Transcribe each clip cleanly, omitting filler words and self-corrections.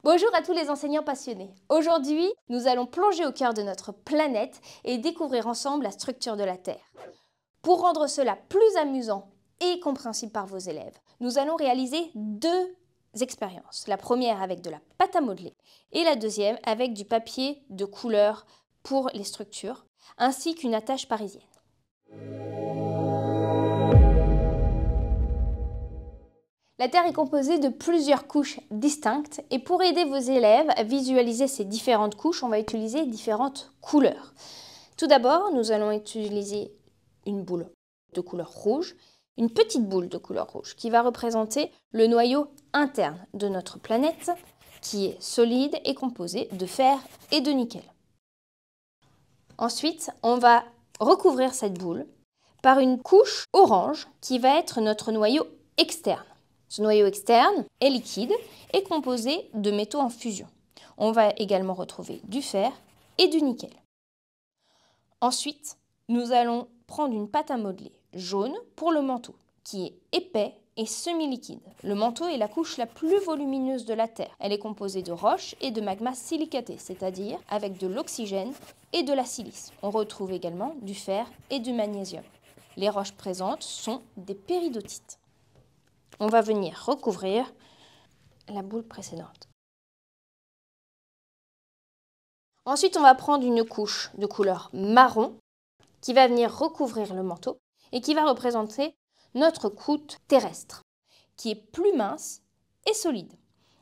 Bonjour à tous les enseignants passionnés. Aujourd'hui, nous allons plonger au cœur de notre planète et découvrir ensemble la structure de la Terre. Pour rendre cela plus amusant et compréhensible par vos élèves, nous allons réaliser deux expériences. La première avec de la pâte à modeler et la deuxième avec du papier de couleur pour les structures, ainsi qu'une attache parisienne. La Terre est composée de plusieurs couches distinctes et pour aider vos élèves à visualiser ces différentes couches, on va utiliser différentes couleurs. Tout d'abord, nous allons utiliser une boule de couleur rouge, une petite boule de couleur rouge qui va représenter le noyau interne de notre planète qui est solide et composé de fer et de nickel. Ensuite, on va recouvrir cette boule par une couche orange qui va être notre noyau externe. Ce noyau externe est liquide et composé de métaux en fusion. On va également retrouver du fer et du nickel. Ensuite, nous allons prendre une pâte à modeler jaune pour le manteau, qui est épais et semi-liquide. Le manteau est la couche la plus volumineuse de la Terre. Elle est composée de roches et de magma silicaté, c'est-à-dire avec de l'oxygène et de la silice. On retrouve également du fer et du magnésium. Les roches présentes sont des péridotites. On va venir recouvrir la boule précédente. Ensuite, on va prendre une couche de couleur marron qui va venir recouvrir le manteau et qui va représenter notre croûte terrestre, qui est plus mince et solide.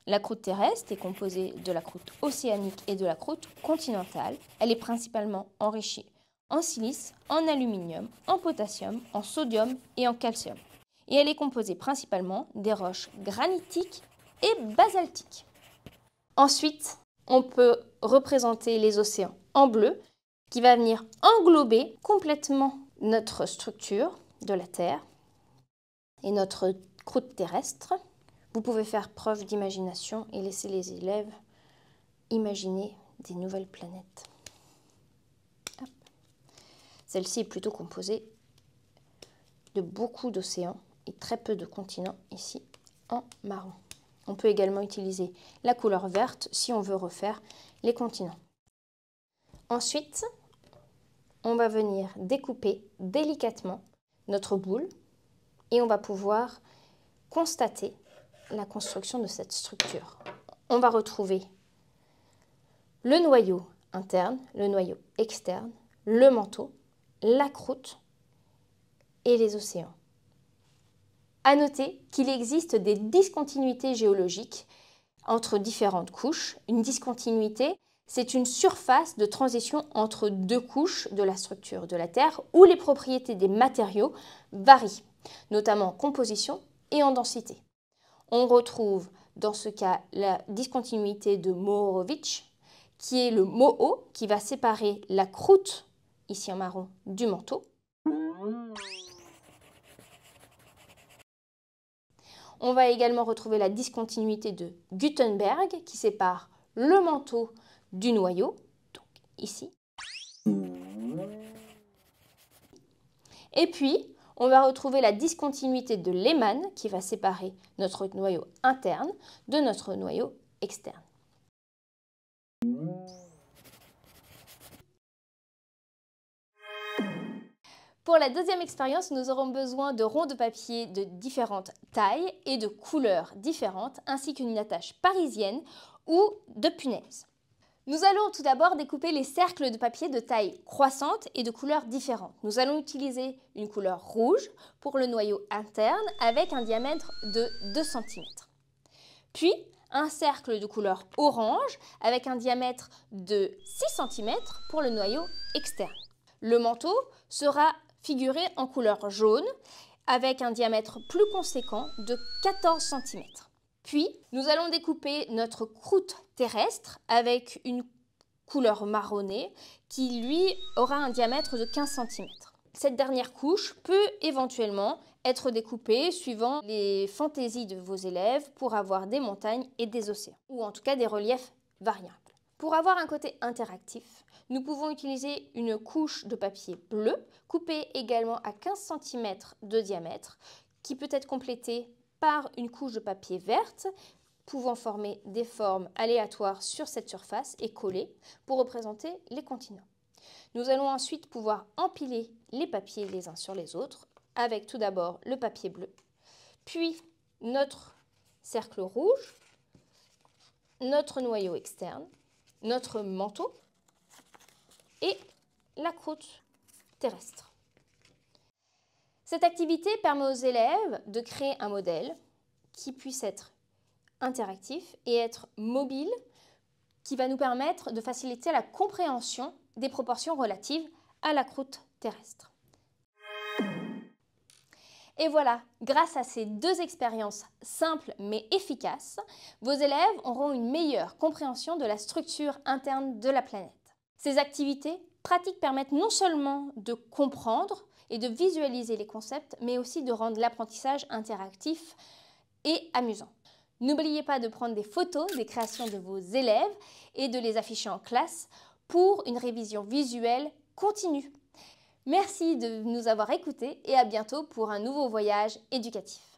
La croûte terrestre est composée de la croûte océanique et de la croûte continentale. Elle est principalement enrichie en silice, en aluminium, en potassium, en sodium et en calcium. Et elle est composée principalement des roches granitiques et basaltiques. Ensuite, on peut représenter les océans en bleu, qui va venir englober complètement notre structure de la Terre et notre croûte terrestre. Vous pouvez faire preuve d'imagination et laisser les élèves imaginer des nouvelles planètes. Celle-ci est plutôt composée de beaucoup d'océans et très peu de continents ici en marron. On peut également utiliser la couleur verte si on veut refaire les continents. Ensuite, on va venir découper délicatement notre boule et on va pouvoir constater la construction de cette structure. On va retrouver le noyau interne, le noyau externe, le manteau, la croûte et les océans. À noter qu'il existe des discontinuités géologiques entre différentes couches. Une discontinuité, c'est une surface de transition entre deux couches de la structure de la Terre où les propriétés des matériaux varient, notamment en composition et en densité. On retrouve dans ce cas la discontinuité de Mohorovic, qui est le Moho, qui va séparer la croûte, ici en marron, du manteau. On va également retrouver la discontinuité de Gutenberg qui sépare le manteau du noyau, donc ici. Et puis, on va retrouver la discontinuité de Lehmann qui va séparer notre noyau interne de notre noyau externe. Pour la deuxième expérience, nous aurons besoin de ronds de papier de différentes tailles et de couleurs différentes, ainsi qu'une attache parisienne ou de punaises. Nous allons tout d'abord découper les cercles de papier de taille croissante et de couleurs différentes. Nous allons utiliser une couleur rouge pour le noyau interne avec un diamètre de 2 cm. Puis, un cercle de couleur orange avec un diamètre de 6 cm pour le noyau externe. Le manteau sera figuré en couleur jaune avec un diamètre plus conséquent de 14 cm. Puis, nous allons découper notre croûte terrestre avec une couleur marronnée qui, lui, aura un diamètre de 15 cm. Cette dernière couche peut éventuellement être découpée suivant les fantaisies de vos élèves pour avoir des montagnes et des océans, ou en tout cas des reliefs variables. Pour avoir un côté interactif, nous pouvons utiliser une couche de papier bleu, coupée également à 15 cm de diamètre, qui peut être complétée par une couche de papier verte pouvant former des formes aléatoires sur cette surface et coller pour représenter les continents. Nous allons ensuite pouvoir empiler les papiers les uns sur les autres avec tout d'abord le papier bleu, puis notre cercle rouge, notre noyau externe, notre manteau et la croûte terrestre. Cette activité permet aux élèves de créer un modèle qui puisse être interactif et être mobile, qui va nous permettre de faciliter la compréhension des proportions relatives à la croûte terrestre. Et voilà, grâce à ces deux expériences simples mais efficaces, vos élèves auront une meilleure compréhension de la structure interne de la planète. Ces activités pratiques permettent non seulement de comprendre et de visualiser les concepts, mais aussi de rendre l'apprentissage interactif et amusant. N'oubliez pas de prendre des photos des créations de vos élèves et de les afficher en classe pour une révision visuelle continue. Merci de nous avoir écoutés et à bientôt pour un nouveau voyage éducatif.